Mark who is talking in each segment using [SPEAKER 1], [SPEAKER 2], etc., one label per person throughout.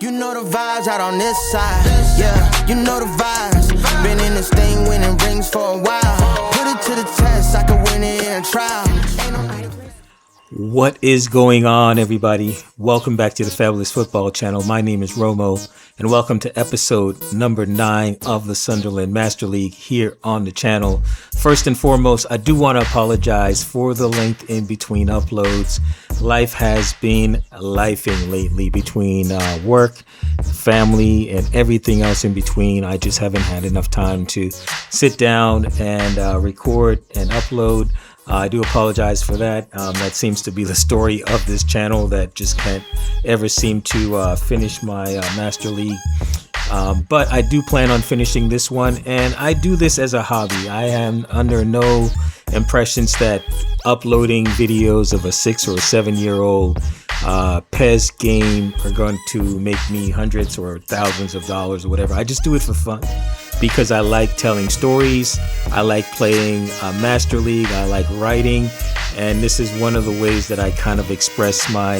[SPEAKER 1] You know the vibes out on this side. Yeah, you know the vibes. Been in this thing winning rings for a while. Put it to the test, I can win it in a trial.
[SPEAKER 2] What is going on, everybody? Welcome back to the Fabulous Football Channel. My name is Romo, and welcome to episode number 9 of the Sunderland Master League here on the channel. First and foremost, I do want to apologize for the length in between uploads. Life has been lifing lately between work, family, and everything else in between. I just haven't had enough time to sit down and record and upload. I do apologize for that. That seems to be the story of this channel, that just can't ever seem to finish my Master League. But I do plan on finishing this one, and I do this as a hobby. I am under no impressions that uploading videos of a 6 or 7 year old PES game are going to make me hundreds or thousands of dollars or whatever. I just do it for fun because I like telling stories. I like playing Master League. I like writing, and this is one of the ways that I kind of express my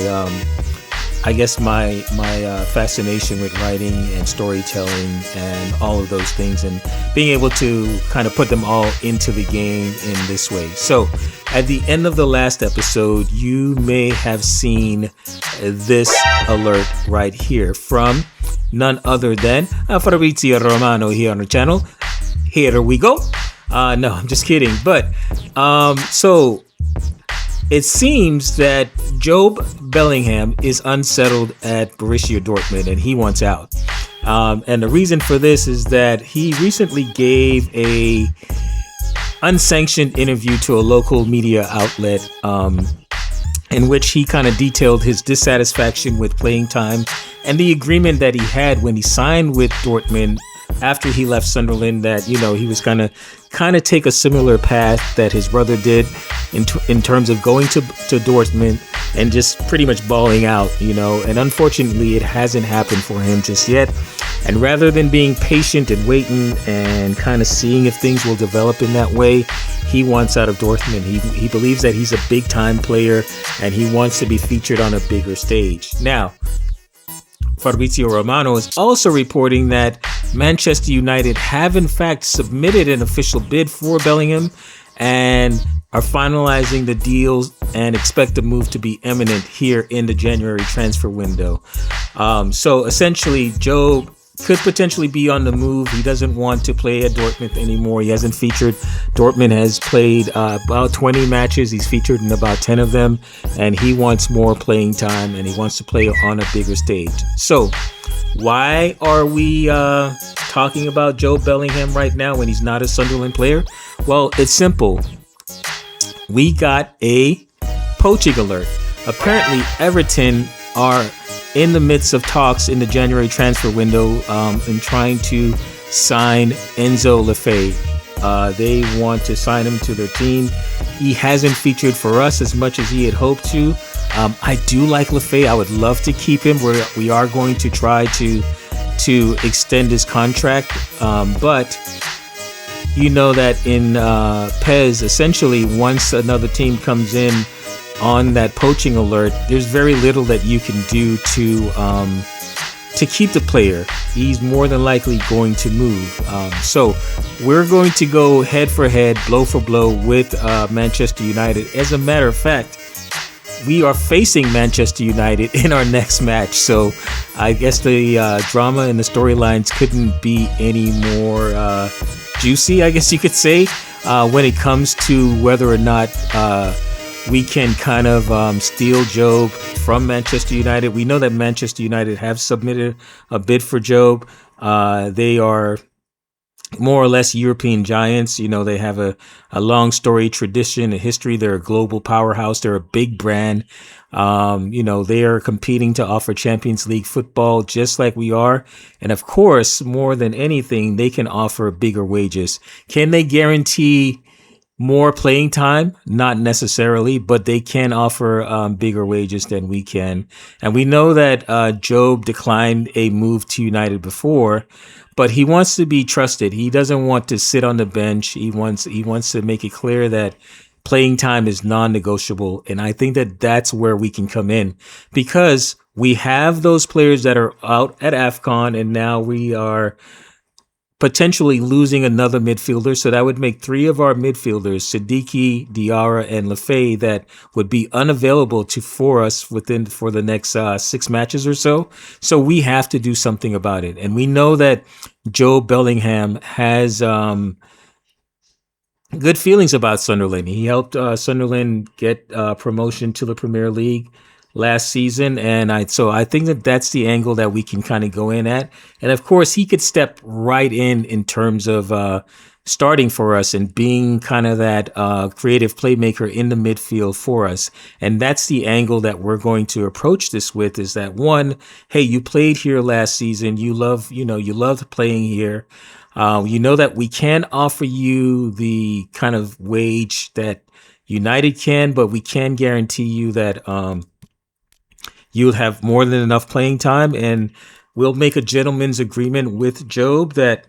[SPEAKER 2] my fascination with writing and storytelling and all of those things, and being able to kind of put them all into the game in this way. So at the end of the last episode, you may have seen this alert right here from none other than Fabrizio Romano here on the channel. Here we go. No, I'm just kidding. But so it seems that Job Bellingham is unsettled at Borussia Dortmund, and he wants out. And the reason for this is that he recently gave a unsanctioned interview to a local media outlet, in which he kind of detailed his dissatisfaction with playing time and the agreement that he had when he signed with Dortmund after he left Sunderland, that, you know, he was kind of take a similar path that his brother did in terms of going to Dortmund and just pretty much balling out, you know. And unfortunately, it hasn't happened for him just yet. And rather than being patient and waiting and kind of seeing if things will develop in that way, he wants out of Dortmund. He believes that he's a big time player and he wants to be featured on a bigger stage. Now, Fabrizio Romano is also reporting that Manchester United have in fact submitted an official bid for Bellingham and are finalizing the deals and expect the move to be imminent here in the January transfer window. So essentially, Job could potentially be on the move. He doesn't want to play at Dortmund anymore. He hasn't featured. Dortmund has played about 20 matches. He's featured in about 10 of them, and he wants more playing time, and he wants to play on a bigger stage. So why are we talking about Job Bellingham right now when he's not a Sunderland player? Well, it's simple. We got a poaching alert. Apparently, Everton are in the midst of talks in the January transfer window in trying to sign Enzo Lefebvre. They want to sign him to their team. He hasn't featured for us as much as he had hoped to. I do like Lefebvre. I would love to keep him. We are going to try to extend his contract. But you know that in PES, essentially, once another team comes in on that poaching alert, there's very little that you can do to keep the player. He's more than likely going to move. So we're going to go head for head, blow for blow with Manchester United. As a matter of fact, we are facing Manchester United in our next match. So I guess the drama and the storylines couldn't be any more juicy, I guess you could say, when it comes to whether or not we can kind of steal Job from Manchester United. We know that Manchester United have submitted a bid for Job. They are more or less European giants. You know, they have a long story, tradition, a history. They're a global powerhouse. They're a big brand. You know, they are competing to offer Champions League football just like we are. And of course, more than anything, they can offer bigger wages. Can they guarantee more playing time? Not necessarily, but they can offer bigger wages than we can. And we know that Job declined a move to United before, but he wants to be trusted. He doesn't want to sit on the bench. He wants to make it clear that playing time is non-negotiable. And I think that that's where we can come in, because we have those players that are out at AFCON, and now we are potentially losing another midfielder. So that would make 3 of our midfielders, Siddiqui, Diarra, and Lefay, that would be unavailable for us for the next 6 matches or so. So we have to do something about it. And we know that Joe Bellingham has good feelings about Sunderland. He helped Sunderland get promotion to the Premier League last season, and I think that that's the angle that we can kind of go in at. And of course, he could step right in terms of starting for us and being kind of that creative playmaker in the midfield for us. And that's the angle that we're going to approach this with, is that, one, hey, you played here last season. You loved playing here. You know that we can offer you the kind of wage that United can, but we can guarantee you that you'll have more than enough playing time, and we'll make a gentleman's agreement with Job that,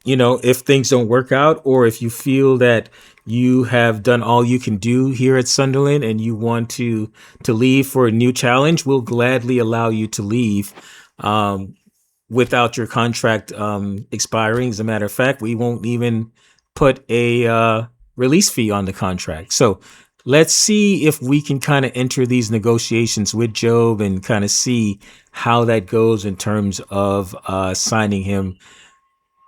[SPEAKER 2] if things don't work out, or if you feel that you have done all you can do here at Sunderland and you want to leave for a new challenge, we'll gladly allow you to leave without your contract expiring. As a matter of fact, we won't even put a release fee on the contract. So let's see if we can kind of enter these negotiations with Job and kind of see how that goes in terms of signing him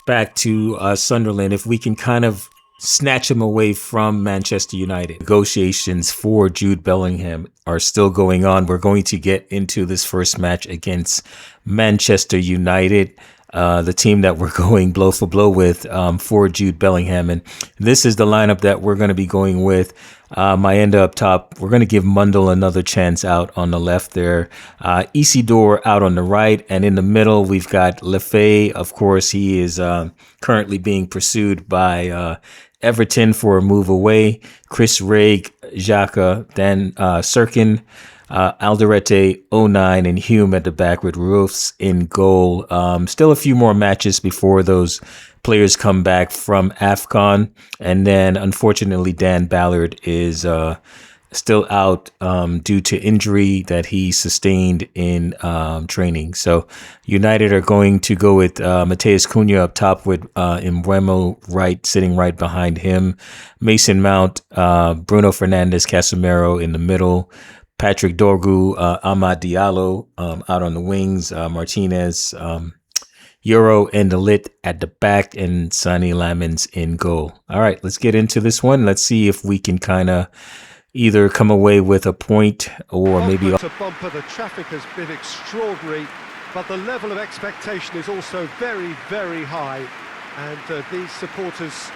[SPEAKER 2] back to Sunderland, if we can kind of snatch him away from Manchester United. Negotiations for Jude Bellingham are still going on. We're going to get into this first match against Manchester United, the team that we're going blow for blow with for Jude Bellingham. And this is the lineup that we're going to be going with. Mayenda up top. We're going to give Mundle another chance out on the left there. Isidore out on the right. And in the middle, we've got Lefay. Of course, he is currently being pursued by Everton for a move away. Chris Raig, Xhaka, Dan Sirkin, Alderete, 09, and Hume at the back with Roofs in goal. Still a few more matches before those players come back from AFCON. And then, unfortunately, Dan Ballard is still out due to injury that he sustained in training. So United are going to go with Mateus Cunha up top with Mbeumo sitting right behind him. Mason Mount, Bruno Fernandes, Casemiro in the middle. Patrick Dorgu, Amad Diallo out on the wings. Martinez, Euro and the Lit at the back, and Sonny Lamins in goal. All right, let's get into this one. Let's see if we can kind of either come away with a point or maybe...
[SPEAKER 3] Bumper, the traffic has been extraordinary, but the level of expectation is also very, very high. And these supporters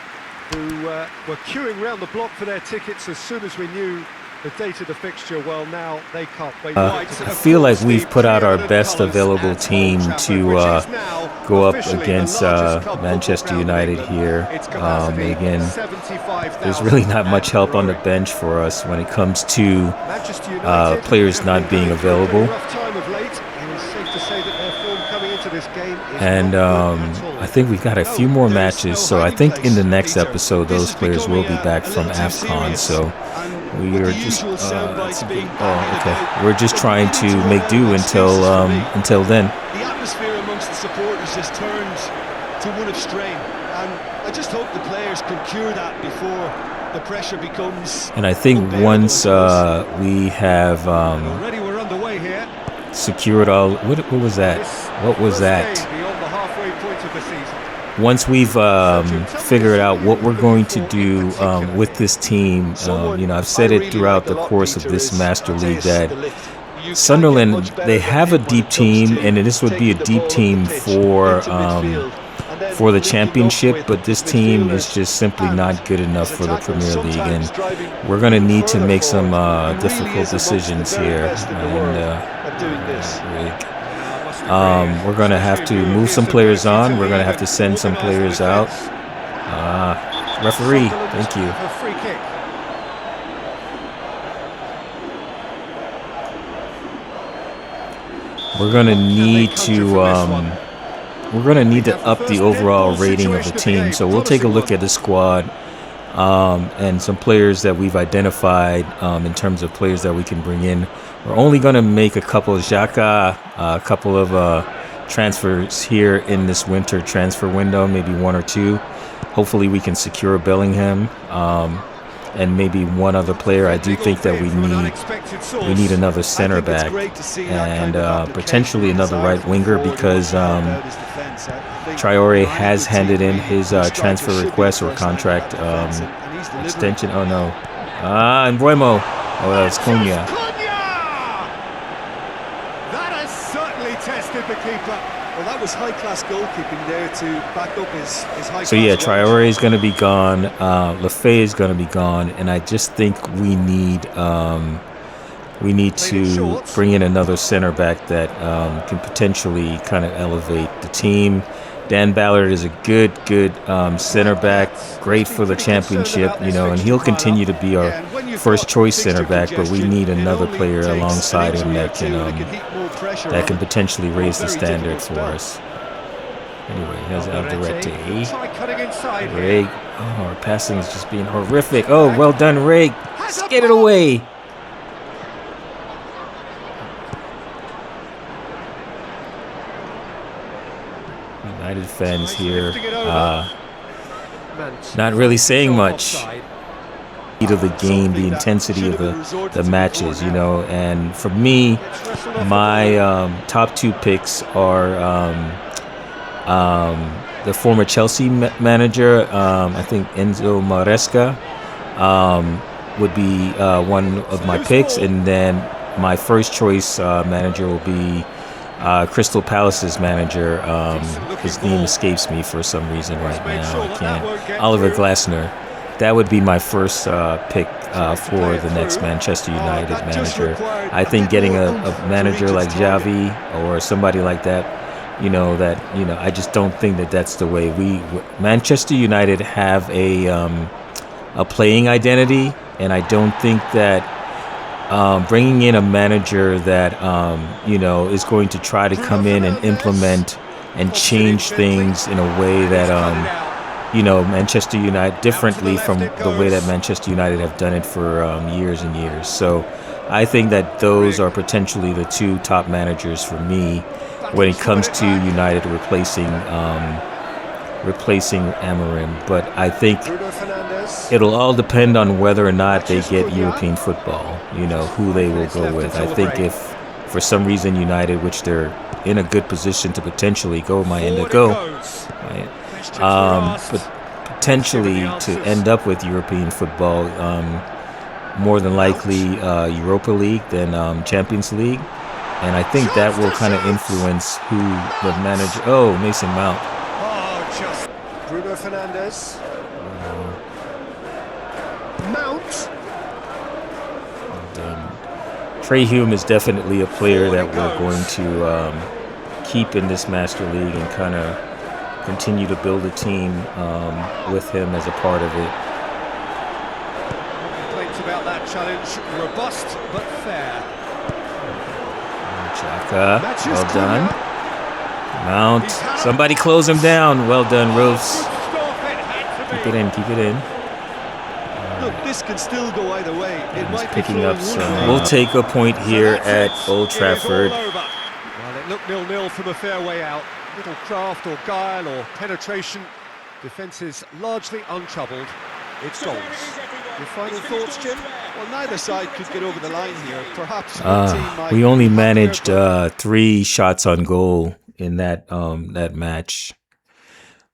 [SPEAKER 3] who were queuing round the block for their tickets as soon as we knew the date of the fixture, well, now they can't wait.
[SPEAKER 2] I feel like we've put out our best available team to go up against Manchester United here. And again, there's really not much help on the bench for us when it comes to players not being available. And I think we've got a few more matches, so I think in the next episode those players will be back from AFCON. So we are just we're just trying to make do until then.
[SPEAKER 4] The atmosphere amongst the supporters has turned to one of strain, and I just hope the players can cure that before the pressure becomes.
[SPEAKER 2] And I think once we have
[SPEAKER 3] already we're underway here.
[SPEAKER 2] Secured all. What was that? What was that?
[SPEAKER 3] Beyond the halfway point of the season.
[SPEAKER 2] Once we've figured out what we're going to do with this team, I've said it throughout the course of this Master League that Sunderland, they have a deep team, and this would be a deep team for the championship, but this team is just simply not good enough for the Premier League, and we're going to need to make some difficult decisions here. And we're going to have to move some players on. We're going to have to send some players out. Referee, thank you. We're going to need to up the overall rating of the team. So we'll take a look at the squad and some players that we've identified in terms of players that we can bring in We're only going to make a couple of Xhaka, a couple of transfers here in this winter transfer window, maybe one or two. Hopefully we can secure Bellingham and maybe one other player. I do think that we need another center back and potentially another right winger because Traore has handed in his transfer request or contract extension. Oh no. And Mbeumo. Oh, that's Cunha.
[SPEAKER 3] That has certainly tested the keeper.
[SPEAKER 4] Well, that was high-class goalkeeping there to back up his high-class.
[SPEAKER 2] So yeah, Traore is going to be gone. Lefebvre is going to be gone, and I just think we need to bring in another center back that can potentially kind of elevate the team. Dan Ballard is a good center back, great for the championship, and he'll continue to be our first choice center back. But we need another player alongside him that can potentially raise the standard for us. Anyway, here's Alderete. Rig. Oh, our passing is just being horrific. Oh, well done, Rig. Get it away. United fans here, not really saying much. Of the game, the intensity of the matches, and for me, my top two picks are the former Chelsea manager, I think Enzo Maresca, would be one of my picks, and then my first choice manager will be Crystal Palace's manager. His name escapes me for some reason right now. I can't. Oliver Glasner. That would be my first pick for the next Manchester United manager. I think getting a manager like Xavi or somebody like that, I just don't think that that's the way. Manchester United have a playing identity, and I don't think that bringing in a manager that is going to try to come in and implement and change things in a way that Manchester United differently from the way that Manchester United have done it for years and years. So I think that those are potentially the two top managers for me when it comes to United replacing Amorim. But I think it'll all depend on whether or not they get European football, who they will go with. I think if for some reason United, which they're in a good position to potentially go, might end up go. Right? But potentially to end up with European football, more than likely Europa League than Champions League, and I think that will kind of influence who the manager. Oh, Mason Mount.
[SPEAKER 3] Just Bruno Fernandes. Mount.
[SPEAKER 2] Trey Hume is definitely a player that we're going to keep in this Master League and kind of continue to build a team with him as a part of it.
[SPEAKER 3] Complaints about that challenge, robust but fair.
[SPEAKER 2] Xhaka, well done. Mount, somebody close him down. Well done, Roofs. Keep it in.
[SPEAKER 4] Look, this can still go either way. It might be
[SPEAKER 2] picking up some. We'll take a point here at Old Trafford.
[SPEAKER 3] Well, it looked 0-0 from a fair way out. Little craft or guile or penetration. Defence is largely untroubled. It's goals. Your final thoughts, Jim?
[SPEAKER 4] Well, neither side could get over the line here. Perhaps
[SPEAKER 2] we only managed 3 shots on goal in that match.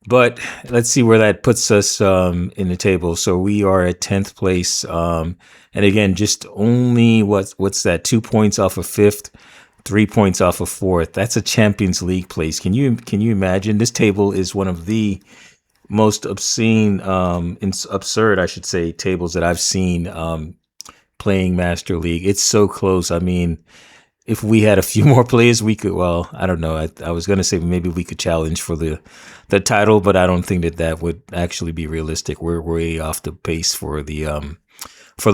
[SPEAKER 2] But let's see where that puts us in the table. So we are at 10th place. And again, just only what's that? 2 points off of 5th. 3 points off of 4th. That's a Champions League place. Can you imagine? This table is one of the most absurd, I should say, tables that I've seen playing Master League. It's so close. I mean, if we had a few more players, we could. Well, I don't know. I was gonna say maybe we could challenge for the title, but I don't think that would actually be realistic. We're way off the pace for the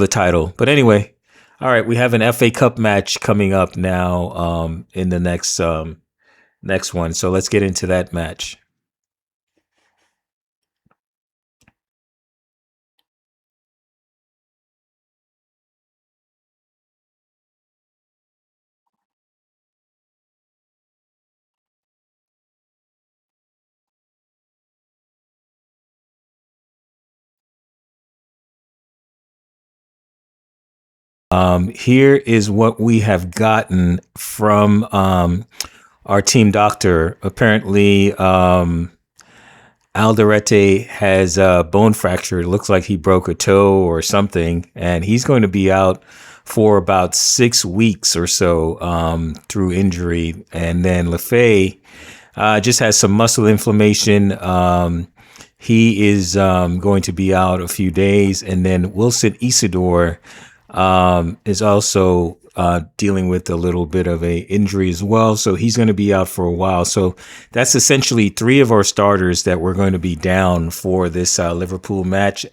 [SPEAKER 2] title. But anyway. All right, we have an FA Cup match coming up now in the next one. So let's get into that match. here is what we have gotten from our team doctor. Apparently, Alderete has a bone fracture. It looks like he broke a toe or something, and he's going to be out for about 6 weeks or so through injury. And then Lefay just has some muscle inflammation. He is going to be out a few days. And then Wilson Isidore is also dealing with a little bit of a injury as well. So he's going to be out for a while. So that's essentially 3 of our starters that we're going to be down for this Liverpool match.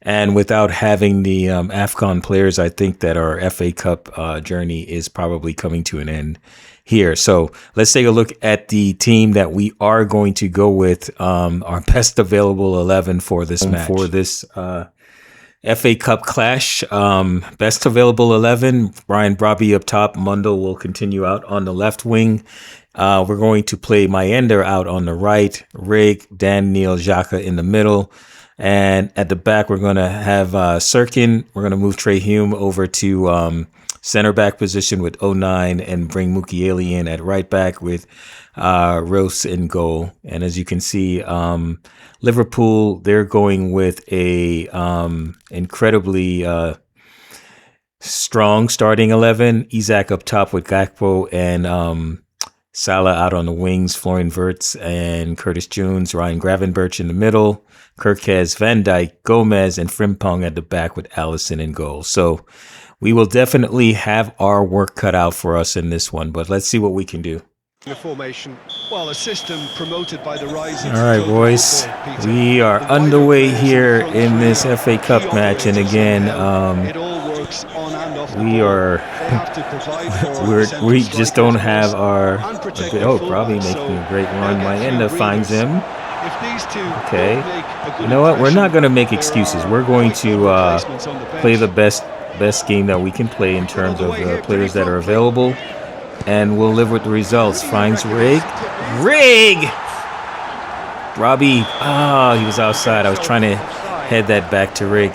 [SPEAKER 2] And without having the AFCON players, I think that our FA Cup journey is probably coming to an end here. So let's take a look at the team that we are going to go with, our best available 11 for this match. For this FA Cup clash, best available 11, Brian Brobby up top. Mundle will continue out on the left wing. We're going to play Mayender out on the right, Rig, Dan, Neil, Xhaka in the middle. And at the back, we're going to have Sirkin. We're going to move Trey Hume over to center back position with 09 and bring Mukiele in at right back with Rose in goal. And as you can see, Liverpool, they're going with a incredibly strong starting 11. Isak up top with Gakpo and Salah out on the wings, Florian Wirtz and Curtis Jones, Ryan Gravenberch in the middle, Kirkez, Van Dijk, Gomez, and Frimpong at the back with Allison in goal. So we will definitely have our work cut out for us in this one, but let's see what we can do.
[SPEAKER 3] The formation, well, a system promoted by the rising.
[SPEAKER 2] All right, boys, we are underway here in this FA Cup match, and again, we just don't have our. Probably making a great run. Mayenda finds him. Okay, you know what? We're not going to make excuses. We're going to play the best game that we can play in terms of the players that are available. And we'll live with the results. Finds Rig. Robbie. He was outside. I was trying to head that back to Rig.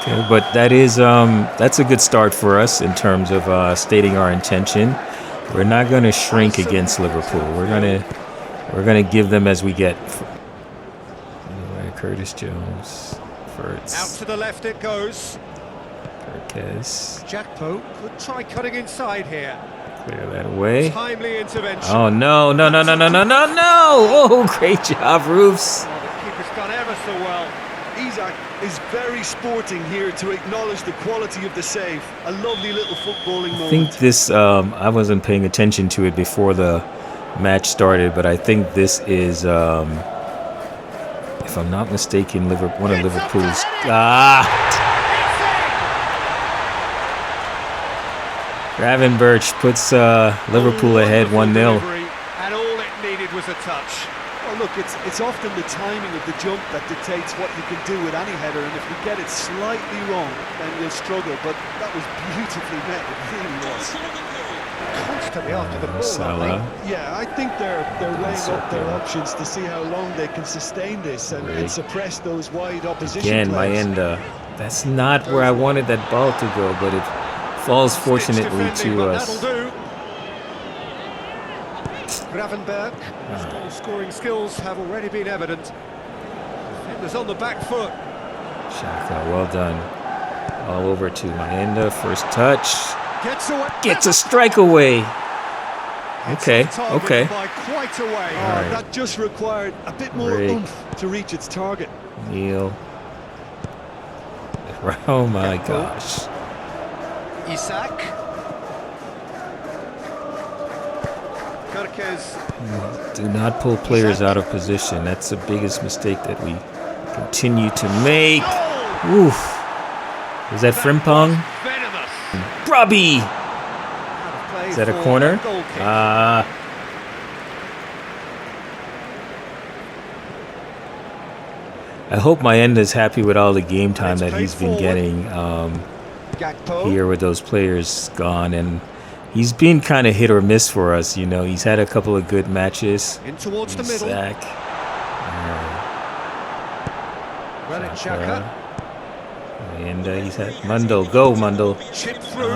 [SPEAKER 2] Okay, but that's a good start for us in terms of stating our intention. We're not going to shrink against Liverpool. We're going to give them as we get. Curtis Jones, Wirtz.
[SPEAKER 3] Out to the left it goes.
[SPEAKER 2] Kirkez.
[SPEAKER 3] Jakpo could try cutting inside here.
[SPEAKER 2] Clear that away.
[SPEAKER 3] Timely intervention.
[SPEAKER 2] Oh, no. Oh, great job, Roofs.
[SPEAKER 3] Oh, the keeper's done ever so well.
[SPEAKER 4] Isak is very sporting here to acknowledge the quality of the save. A lovely little footballing moment.
[SPEAKER 2] I think this, I wasn't paying attention to it before the match started, but I think this is... if I'm not mistaken, one of Liverpool's... Gravenberch puts Liverpool ahead 1-0.
[SPEAKER 3] And all it needed was a touch.
[SPEAKER 4] Well, look, it's often the timing of the jump that dictates what you can do with any header, and if you get it slightly wrong, then you'll struggle. But that was beautifully met, it really was.
[SPEAKER 3] Constantly after the ball.
[SPEAKER 2] Salah.
[SPEAKER 4] Yeah, I think they're weighing up their options to see how long they can sustain this and suppress those wide opposition
[SPEAKER 2] Again,
[SPEAKER 4] players.
[SPEAKER 2] Mayenda. That's not where I wanted that ball to go, but it falls fortunately to us.
[SPEAKER 3] Gravenberch, his scoring skills have already been evident. Defenders on the back foot.
[SPEAKER 2] Xhaka, well done. All over to Mayenda, first touch. Gets a strike away. Okay.
[SPEAKER 3] By quite a way.
[SPEAKER 2] Right.
[SPEAKER 4] That just required a bit more oomph to reach its target.
[SPEAKER 2] Neil. Oh my gosh.
[SPEAKER 3] Isak. Kirkez.
[SPEAKER 2] Do not pull players out of position. That's the biggest mistake that we continue to make. Oof. Is that Frimpong? Robbie! Is that a corner? I hope Mayenda is happy with all the game time that he's been getting here with those players gone. And He's been kind of hit or miss for us, you know. He's had a couple of good matches.
[SPEAKER 3] In towards the middle.
[SPEAKER 2] Zach.
[SPEAKER 3] Granit Xhaka.
[SPEAKER 2] And he's had Mundle. Go, Mundle.
[SPEAKER 3] Chip through.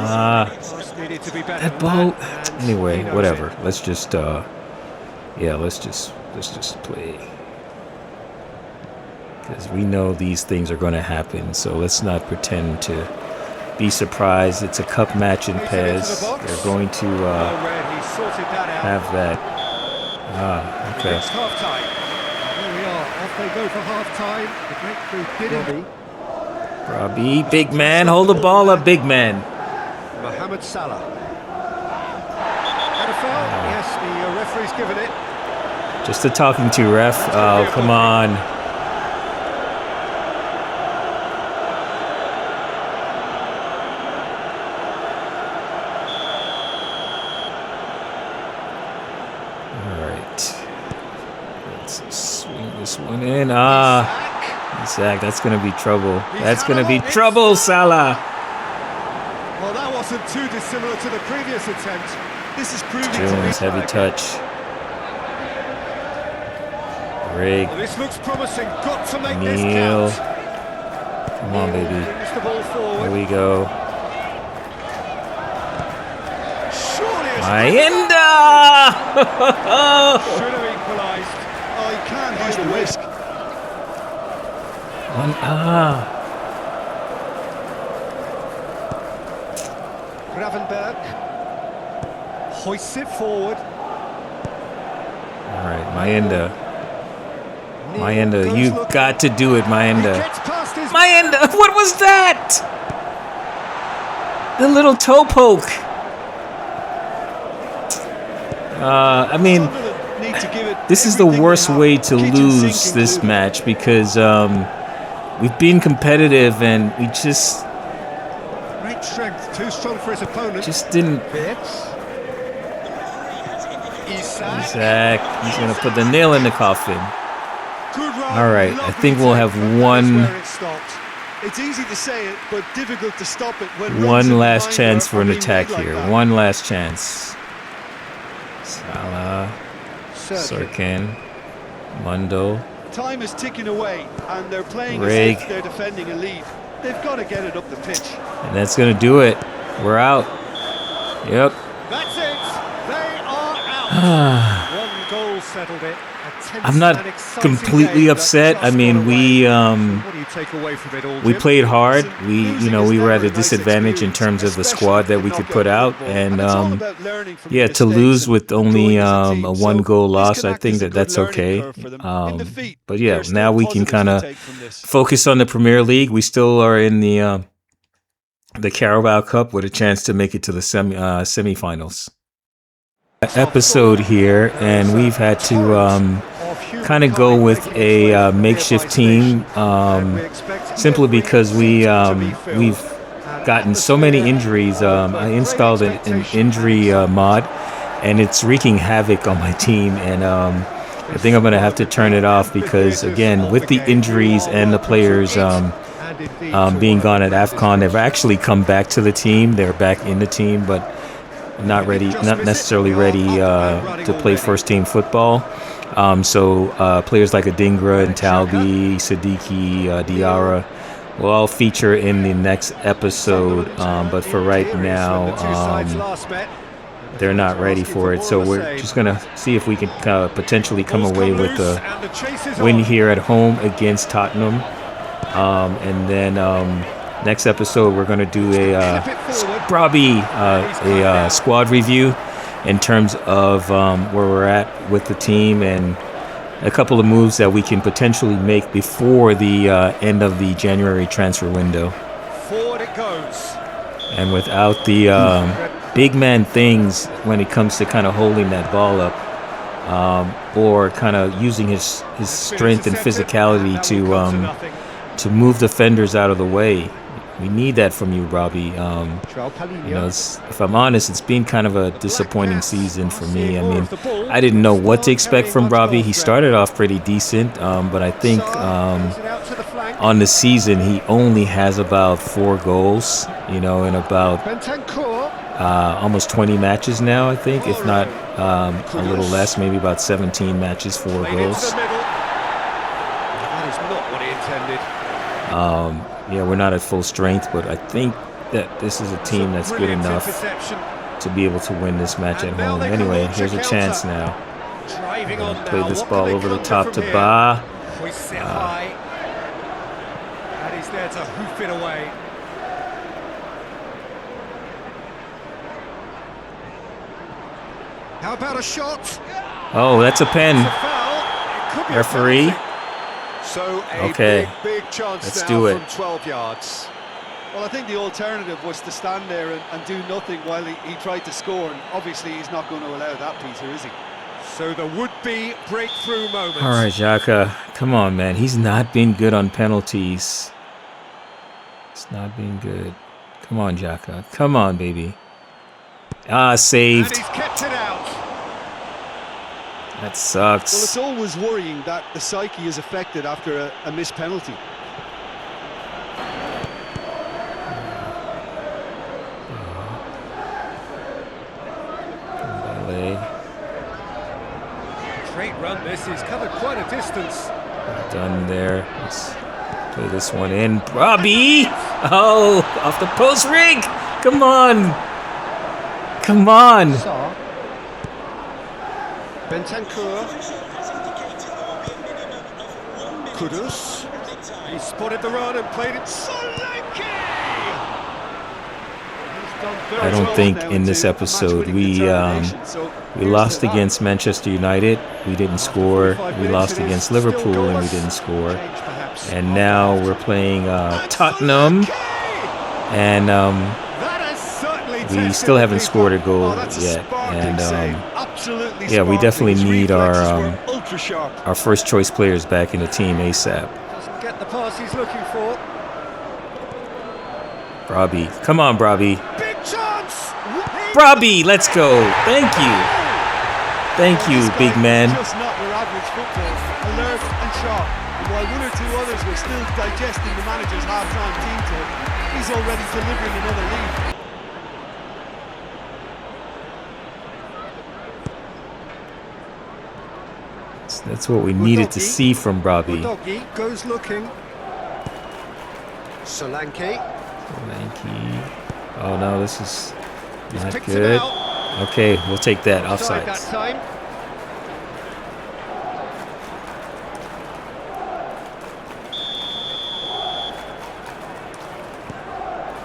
[SPEAKER 3] Needed to be better
[SPEAKER 2] That
[SPEAKER 3] than
[SPEAKER 2] ball.
[SPEAKER 3] that, and
[SPEAKER 2] Anyway,
[SPEAKER 3] he knows
[SPEAKER 2] whatever.
[SPEAKER 3] it.
[SPEAKER 2] Let's just let's just play. Because we know these things are going to happen, so let's not pretend to be surprised. It's a cup match in Pez. They're going to
[SPEAKER 3] Well read, he sorted that out.
[SPEAKER 2] have that. Okay.
[SPEAKER 3] It's half time. There we are. Off they go for half time. The breakthrough didn't.
[SPEAKER 2] Robbie, big man, hold the ball up, big man.
[SPEAKER 3] Mohamed Salah. And a foul. Yes, the referee's given it.
[SPEAKER 2] Just a talking to, ref. Oh, come on. All right. Let's swing this one in. Zach, that's going to be trouble. That's going to be trouble, Salah.
[SPEAKER 3] Well, that wasn't too dissimilar to the previous attempt.
[SPEAKER 4] This is proving to
[SPEAKER 2] Jones,
[SPEAKER 4] be
[SPEAKER 2] heavy touch. Rig.
[SPEAKER 3] Well, this looks promising. Got to make this
[SPEAKER 2] Neil.
[SPEAKER 3] count.
[SPEAKER 2] Come on, baby.
[SPEAKER 3] Brings the ball forward.
[SPEAKER 2] Here we go.
[SPEAKER 3] Surely it's
[SPEAKER 2] Mayenda!
[SPEAKER 3] should have equalised.
[SPEAKER 4] Oh, he can't use the risk. Gravenberg
[SPEAKER 3] Hoists it forward.
[SPEAKER 2] All right, Mayenda, you got to do it, Mayenda.
[SPEAKER 3] Gets past his
[SPEAKER 2] Mayenda, what was that? The little toe poke. I mean,
[SPEAKER 4] need to give it
[SPEAKER 2] this is the
[SPEAKER 4] everything
[SPEAKER 2] worst
[SPEAKER 4] they have.
[SPEAKER 2] way to
[SPEAKER 4] Kitchen
[SPEAKER 2] lose
[SPEAKER 4] sink
[SPEAKER 2] this
[SPEAKER 4] included.
[SPEAKER 2] match because we've been competitive and we just
[SPEAKER 3] great strength. Too strong for his opponent.
[SPEAKER 2] didn't. Zach, he's gonna put the nail in the coffin. All right, I think we'll have one
[SPEAKER 4] It's easy to say it, but difficult to stop it when runs
[SPEAKER 2] one
[SPEAKER 4] in
[SPEAKER 2] last
[SPEAKER 4] behind
[SPEAKER 2] chance
[SPEAKER 4] are
[SPEAKER 2] for an
[SPEAKER 4] being
[SPEAKER 2] attack
[SPEAKER 4] made like
[SPEAKER 2] here.
[SPEAKER 4] that.
[SPEAKER 2] One last chance. Salah, Sirkin, Mundo.
[SPEAKER 4] Time is ticking away, and they're playing
[SPEAKER 2] Rig.
[SPEAKER 4] as if they're defending a lead. They've got to get it up the pitch.
[SPEAKER 2] And that's going to do it. We're out. Yep.
[SPEAKER 3] That's it. They are out. One goal settled it.
[SPEAKER 2] I'm not completely upset. I mean,
[SPEAKER 3] what do you take away from it all,
[SPEAKER 2] we
[SPEAKER 3] Jim?
[SPEAKER 2] played hard. We were at a disadvantage in terms of the squad that we could put out, and yeah, to lose with only a one-goal loss, I think that's okay. But yeah, now we can kind of focus on the Premier League. We still are in the Carabao Cup with a chance to make it to the semifinals. Episode here, and we've had to kind of go with a makeshift team simply because we've gotten so many injuries. I installed an injury mod, and it's wreaking havoc on my team, and I think I'm going to have to turn it off because, again, with the injuries and the players being gone at AFCON, they've actually come back to the team. They're back in the team, but not necessarily ready to play first team football. So players like Adingra and Talbi, Siddiqui, Diarra will all feature in the next episode. But for right now, they're not ready for it. So we're just going to see if we can potentially come away with a win here at home against Tottenham. And then next episode, we're going to do a squad review in terms of where we're at with the team and a couple of moves that we can potentially make before the end of the January transfer window.
[SPEAKER 3] Forward it goes.
[SPEAKER 2] And without the big man things when it comes to kind of holding that ball up or kind of using his strength and physicality to move defenders out of the way. We need that from you, Robbie. If I'm honest, it's been kind of a disappointing season for me. I mean, I didn't know what to expect from Robbie. He started off pretty decent, but I think on the season he only has about 4 goals, and about almost 20 matches now, I think, if not a little less, maybe about 17 matches, 4 goals.
[SPEAKER 3] That is not what he intended.
[SPEAKER 2] Yeah, we're not at full strength, but I think that this is a team that's good enough to be able to win this match at home. Anyway, here's a chance now. Play this ball over the top to Ba.
[SPEAKER 3] Hoists it high. And he's there to hoof it away. How about a shot?
[SPEAKER 2] Oh, that's a pen.
[SPEAKER 3] It's a foul. It could be
[SPEAKER 2] Referee.
[SPEAKER 3] a penalty. So a
[SPEAKER 2] Okay.
[SPEAKER 3] big chance
[SPEAKER 2] Let's
[SPEAKER 3] now
[SPEAKER 2] do it.
[SPEAKER 3] from 12 yards.
[SPEAKER 4] Well, I think the alternative was to stand there and do nothing while he tried to score, and obviously he's not going to allow that, Peter, is he?
[SPEAKER 3] So the would-be breakthrough moment.
[SPEAKER 2] All right, Xhaka. Come on, man. He's not been good on penalties. It's not been good. Come on, Xhaka. Come on, baby. Ah,
[SPEAKER 3] And
[SPEAKER 2] saved.
[SPEAKER 3] he's kept it out.
[SPEAKER 2] That
[SPEAKER 4] Well, it's
[SPEAKER 2] sucks.
[SPEAKER 4] always worrying that the psyche is affected after a missed penalty.
[SPEAKER 2] Ballet.
[SPEAKER 3] Great run this. He's covered quite a distance.
[SPEAKER 2] Done there. Let's play this one in. Robbie! Oh, off the post rig! Come on! Come on!
[SPEAKER 3] Sarr. Bentancur. Kudus. He spotted the run and played it. Solanke!
[SPEAKER 2] I don't think in this episode we lost against Manchester United. We didn't score. We lost against Liverpool and we didn't score. And now we're playing Tottenham, and we still haven't scored a goal yet. And yeah, we definitely need our first choice players back in the team ASAP.
[SPEAKER 3] Doesn't get the pass he's looking for.
[SPEAKER 2] Robbie, come on, Robbie.
[SPEAKER 3] Big chance!
[SPEAKER 2] Robbie, let's go. Thank you. Thank you, big man.
[SPEAKER 4] Just not your average football, alert and sharp. And while one or two others were still digesting the manager's half-time team talk, he's already delivering another lead.
[SPEAKER 2] That's what we needed to see from Robbie.
[SPEAKER 3] Doggy goes looking. Solanke.
[SPEAKER 2] Oh no, this is
[SPEAKER 3] He's
[SPEAKER 2] not
[SPEAKER 3] picked it
[SPEAKER 2] good.
[SPEAKER 3] out.
[SPEAKER 2] Okay, we'll take that.
[SPEAKER 3] Offside that
[SPEAKER 2] Offsides.
[SPEAKER 3] time.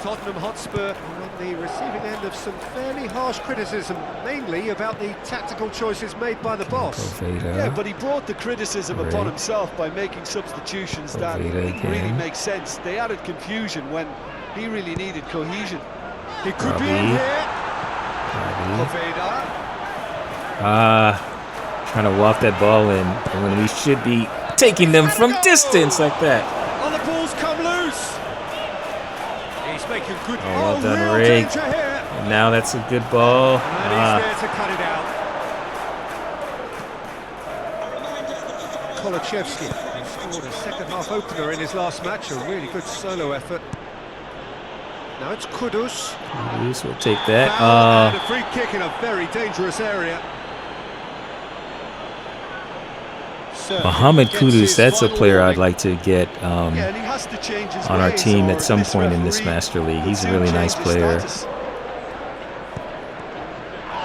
[SPEAKER 3] Tottenham Hotspur are on the receiving end of some fairly harsh criticism, mainly about the tactical choices made by the boss.
[SPEAKER 4] Yeah, but he brought the criticism upon himself by making substitutions that didn't really make sense. They added confusion when he really needed cohesion.
[SPEAKER 3] He could be in here. Poveda.
[SPEAKER 2] Trying to walk that ball in when we should be taking them from distance like that.
[SPEAKER 3] Oh, the ball's come loose. He's making good.
[SPEAKER 2] Oh, well done,
[SPEAKER 3] real
[SPEAKER 2] Rig.
[SPEAKER 3] danger here.
[SPEAKER 2] And now that's a good ball.
[SPEAKER 3] And he's there to cut it out. Kolachevsky scored a second-half opener in his last match. A really good solo effort. Now it's Kudus.
[SPEAKER 2] Kudus will take that.
[SPEAKER 3] And a free kick in a very dangerous area.
[SPEAKER 2] Mohamed Kudus, that's a player I'd like to get
[SPEAKER 4] Yeah, and he has to change his
[SPEAKER 2] on our
[SPEAKER 4] ways,
[SPEAKER 2] team
[SPEAKER 4] or
[SPEAKER 2] at some
[SPEAKER 4] this
[SPEAKER 2] point in this
[SPEAKER 4] referee
[SPEAKER 2] Master League. He's a
[SPEAKER 4] will
[SPEAKER 2] really nice
[SPEAKER 4] change his
[SPEAKER 2] player.
[SPEAKER 4] status.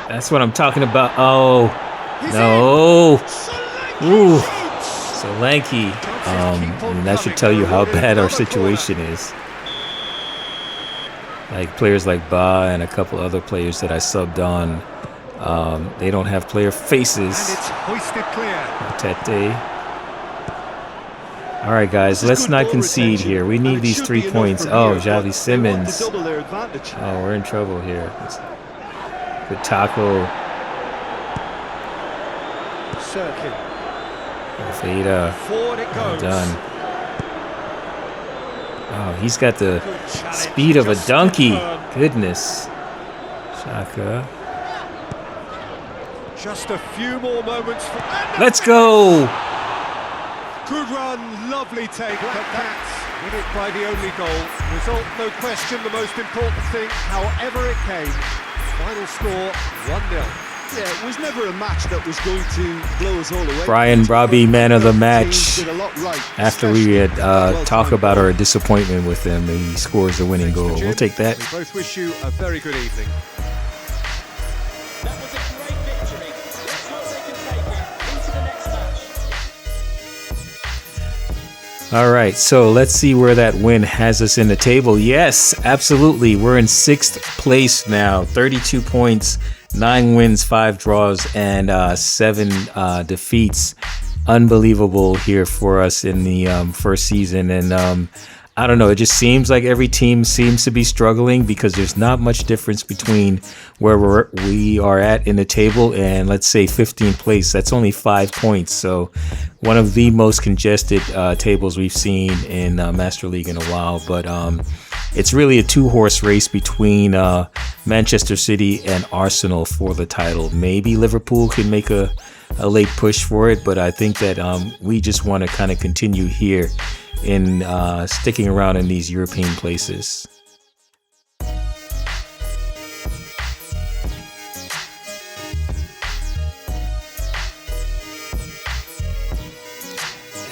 [SPEAKER 2] That's what I'm talking about. Oh, no. Ooh, Solanke. And that should tell you how bad our situation is. Like players like Ba and a couple other players that I subbed on, they don't have player faces.
[SPEAKER 3] And it's hoisted clear.
[SPEAKER 2] Tete. All right, guys, let's not concede here. We need these 3 points. Oh, Javi Simmons. Oh, we're in trouble here. Good tackle.
[SPEAKER 3] Circuit.
[SPEAKER 2] Fada.
[SPEAKER 3] Forward it
[SPEAKER 2] Well
[SPEAKER 3] goes.
[SPEAKER 2] done. Oh, he's got the speed of a donkey. Goodness. Xhaka.
[SPEAKER 3] Just a few more moments.
[SPEAKER 2] Let's go.
[SPEAKER 3] Good run, lovely take. But that's win it by the only goal. Result, no question, the most important thing, however it came. Final score 1-0.
[SPEAKER 4] Yeah, it was never a match that was going to blow us all away.
[SPEAKER 2] Brian Robbie, man of the match.
[SPEAKER 4] Did a lot right,
[SPEAKER 2] After we had talked about our disappointment with him, he scores the winning goal. We'll take that.
[SPEAKER 3] We both wish you a very good evening.
[SPEAKER 5] That was a great victory. Let's hope they can take it into the next match.
[SPEAKER 2] All right, so let's see where that win has us in the table. Yes, absolutely. We're in 6th place now, 32 points, 9 wins, 5 draws, and 7 defeats. Unbelievable here for us in the first season. And I don't know, it just seems like every team seems to be struggling because there's not much difference between where we are at in the table and, let's say, 15th place. That's only 5 points. So one of the most congested tables we've seen in Master League in a while. But it's really a 2-horse race between Manchester City and Arsenal for the title. Maybe Liverpool can make a late push for it, but I think that we just want to kind of continue here in sticking around in these European places.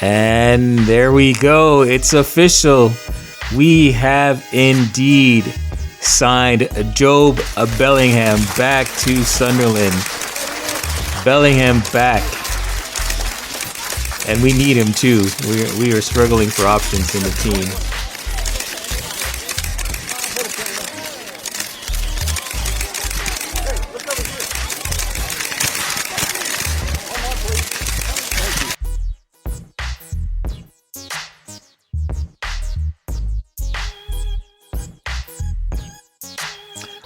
[SPEAKER 2] And there we go. It's official. We have indeed signed Job Bellingham back to Sunderland. Bellingham back. And we need him too. We are struggling for options in the team.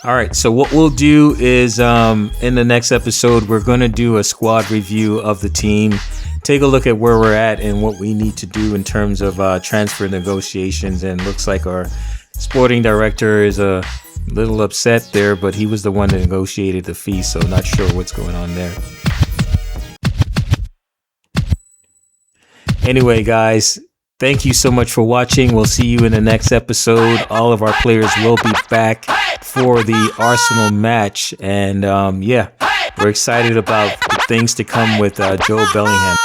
[SPEAKER 2] All right, so what we'll do is in the next episode, we're going to do a squad review of the team. Take a look at where we're at and what we need to do in terms of transfer negotiations. And looks like our sporting director is a little upset there, but he was the one that negotiated the fee, so not sure what's going on there. Anyway, guys, thank you so much for watching. We'll see you in the next episode. All of our players will be back for the Arsenal match. And yeah, we're excited about the things to come with Joe Bellingham.